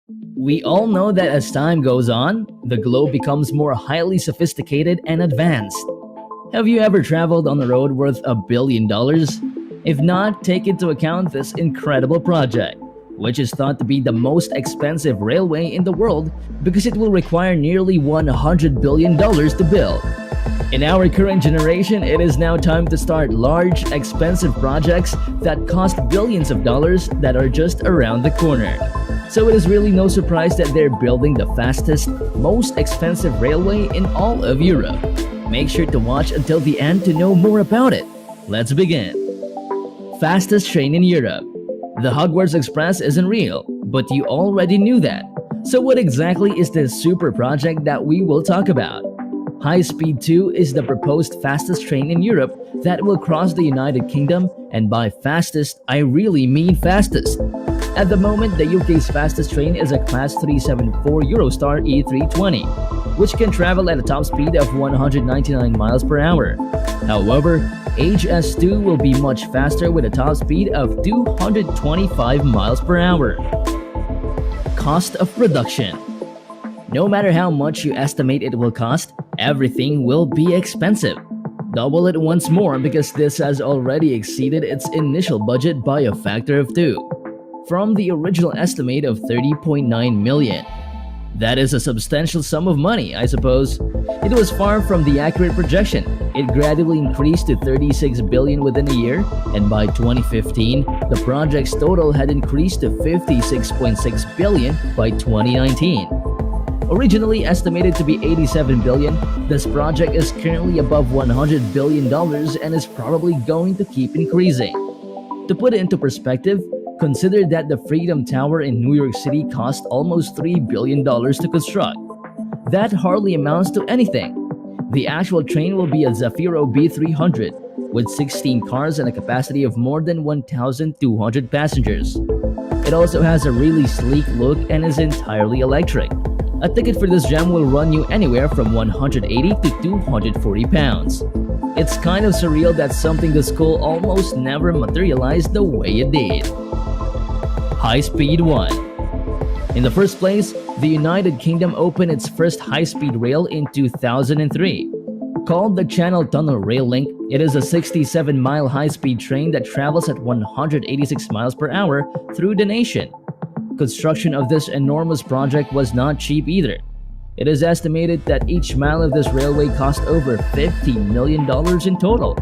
We all know that as time goes on, the globe becomes more highly sophisticated and advanced. Have you ever traveled on a road worth $1 billion? If not, take into account this incredible project, which is thought to be the most expensive railway in the world because it will require nearly $100 billion to build. In our current generation, it is now time to start large, expensive projects that cost billions of dollars that are just around the corner. So it is really no surprise that they're building the fastest, most expensive railway in all of Europe. Make sure to watch until the end to know more about it. Let's begin. Fastest train in Europe. The Hogwarts Express isn't real, but you already knew that. So what exactly is this super project that we will talk about? High Speed 2 is the proposed fastest train in Europe that will cross the United Kingdom, and by fastest, I really mean fastest. At the moment, the UK's fastest train is a Class 374 Eurostar E320, which can travel at a top speed of 199 miles per hour. However, HS2 will be much faster with a top speed of 225 miles per hour. Cost of production. No matter how much you estimate it will cost, everything will be expensive. Double it once more because this has already exceeded its initial budget by a factor of 2. From the original estimate of 30.9 million. That is a substantial sum of money, I suppose. It was far from the accurate projection. It gradually increased to 36 billion within a year, and by 2015, the project's total had increased to 56.6 billion by 2019. Originally estimated to be 87 billion, this project is currently above $100 billion and is probably going to keep increasing. To put it into perspective, consider that the Freedom Tower in New York City cost almost $3 billion to construct. That hardly amounts to anything. The actual train will be a Zafiro B300 with 16 cars and a capacity of more than 1,200 passengers. It also has a really sleek look and is entirely electric. A ticket for this gem will run you anywhere from 180 to 240 pounds. It's kind of surreal that something this cool almost never materialized the way it did. High Speed 1. In the first place, the United Kingdom opened its first high-speed rail in 2003. Called the Channel Tunnel Rail Link, it is a 67-mile high-speed train that travels at 186 miles per hour through the nation. Construction of this enormous project was not cheap either. It is estimated that each mile of this railway cost over $50 million in total,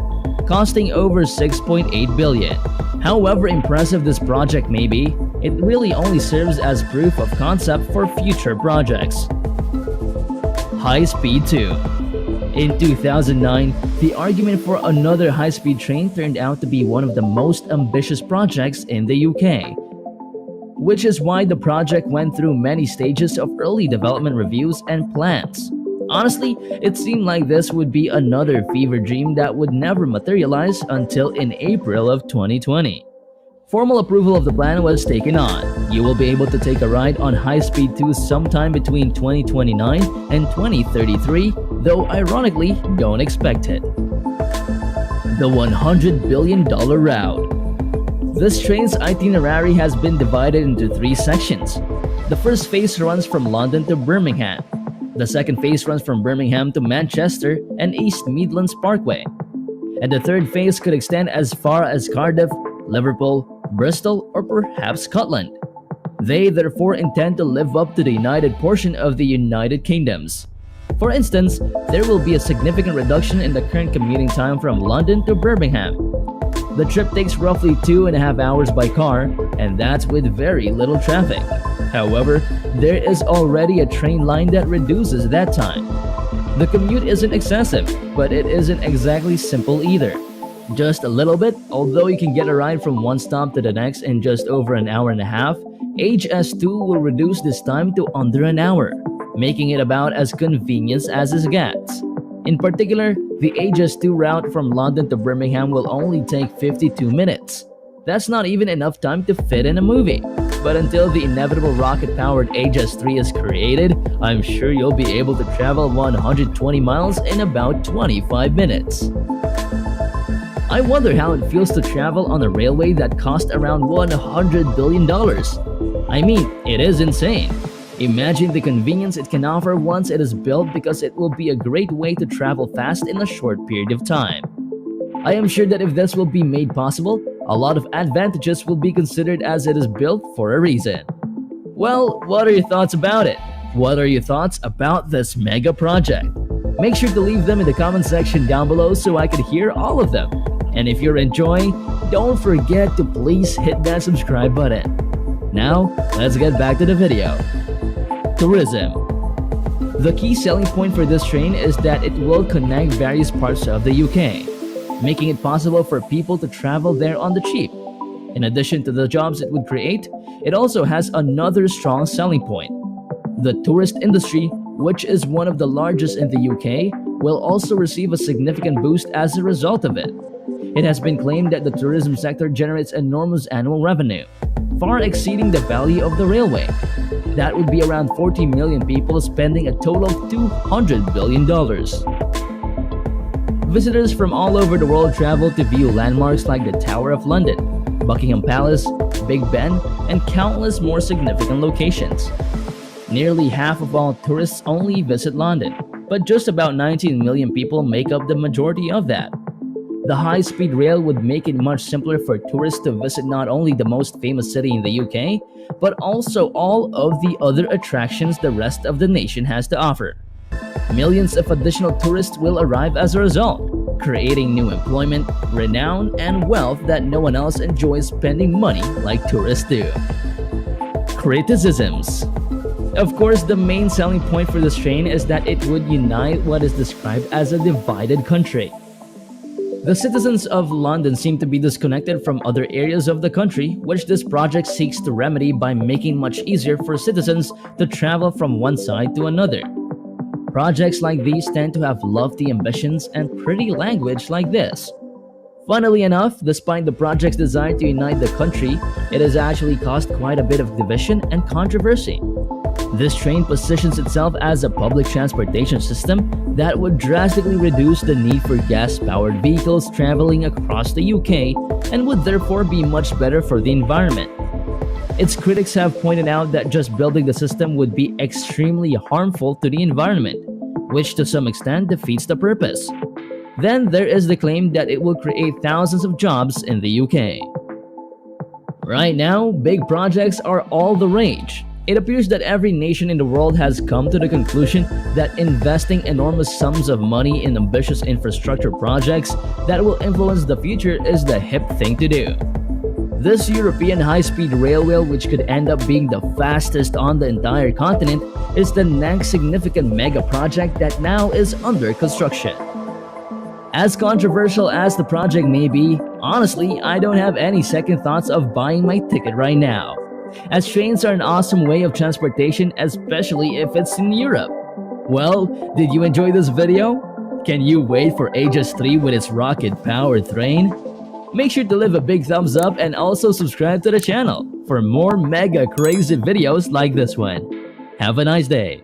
costing over $6.8 billion. However impressive this project may be, it really only serves as proof of concept for future projects. High Speed 2. In 2009, the argument for another high-speed train turned out to be one of the most ambitious projects in the UK, which is why the project went through many stages of early development reviews and plans. Honestly, it seemed like this would be another fever dream that would never materialize until in April of 2020. Formal approval of the plan was taken on. You will be able to take a ride on High Speed 2 sometime between 2029 and 2033, though ironically, don't expect it. The $100 billion route. This train's itinerary has been divided into 3 sections. The first phase runs from London to Birmingham. The second phase runs from Birmingham to Manchester and East Midlands Parkway. And the third phase could extend as far as Cardiff, Liverpool, Bristol, or perhaps Scotland. They therefore intend to live up to the united portion of the United Kingdoms. For instance, there will be a significant reduction in the current commuting time from London to Birmingham. The trip takes roughly 2.5 hours by car, and that's with very little traffic. However, there is already a train line that reduces that time. The commute isn't excessive, but it isn't exactly simple either. Just a little bit, although you can get a ride from one stop to the next in just over an hour and a half, HS2 will reduce this time to under an hour, making it about as convenient as it gets. In particular, the HS2 route from London to Birmingham will only take 52 minutes. That's not even enough time to fit in a movie. But until the inevitable rocket-powered HS3 is created, I'm sure you'll be able to travel 120 miles in about 25 minutes. I wonder how it feels to travel on a railway that cost around $100 billion. I mean, it is insane. Imagine the convenience it can offer once it is built, because it will be a great way to travel fast in a short period of time. I am sure that if this will be made possible, a lot of advantages will be considered, as it is built for a reason. Well, what are your thoughts about it? What are your thoughts about this mega project? Make sure to leave them in the comment section down below so I can hear all of them. And if you're enjoying, don't forget to please hit that subscribe button. Now, let's get back to the video. Tourism. The key selling point for this train is that it will connect various parts of the UK, making it possible for people to travel there on the cheap. In addition to the jobs it would create, it also has another strong selling point. The tourist industry, which is one of the largest in the UK, will also receive a significant boost as a result of it. It has been claimed that the tourism sector generates enormous annual revenue, far exceeding the value of the railway. That would be around 40 million people spending a total of $200 billion. Visitors from all over the world travel to view landmarks like the Tower of London, Buckingham Palace, Big Ben, and countless more significant locations. Nearly half of all tourists only visit London, but just about 19 million people make up the majority of that. The high-speed rail would make it much simpler for tourists to visit not only the most famous city in the UK, but also all of the other attractions the rest of the nation has to offer. Millions of additional tourists will arrive as a result, creating new employment, renown, and wealth that no one else enjoys spending money like tourists do. Criticisms. Of course, the main selling point for this train is that it would unite what is described as a divided country. The citizens of London seem to be disconnected from other areas of the country, which this project seeks to remedy by making much easier for citizens to travel from one side to another. Projects like these tend to have lofty ambitions and pretty language like this. Funnily enough, despite the project's desire to unite the country, it has actually caused quite a bit of division and controversy. This train positions itself as a public transportation system that would drastically reduce the need for gas-powered vehicles traveling across the UK, and would therefore be much better for the environment. Its critics have pointed out that just building the system would be extremely harmful to the environment, which to some extent defeats the purpose. Then there is the claim that it will create thousands of jobs in the UK. Right now, big projects are all the rage. It appears that every nation in the world has come to the conclusion that investing enormous sums of money in ambitious infrastructure projects that will influence the future is the hip thing to do. This European high-speed railway, which could end up being the fastest on the entire continent, is the next significant mega project that now is under construction. As controversial as the project may be, honestly, I don't have any second thoughts of buying my ticket right now, as trains are an awesome way of transportation, especially if it's in Europe. Well, did you enjoy this video? Can you wait for Aegis 3 with its rocket-powered train? Make sure to leave a big thumbs up and also subscribe to the channel for more mega crazy videos like this one. Have a nice day.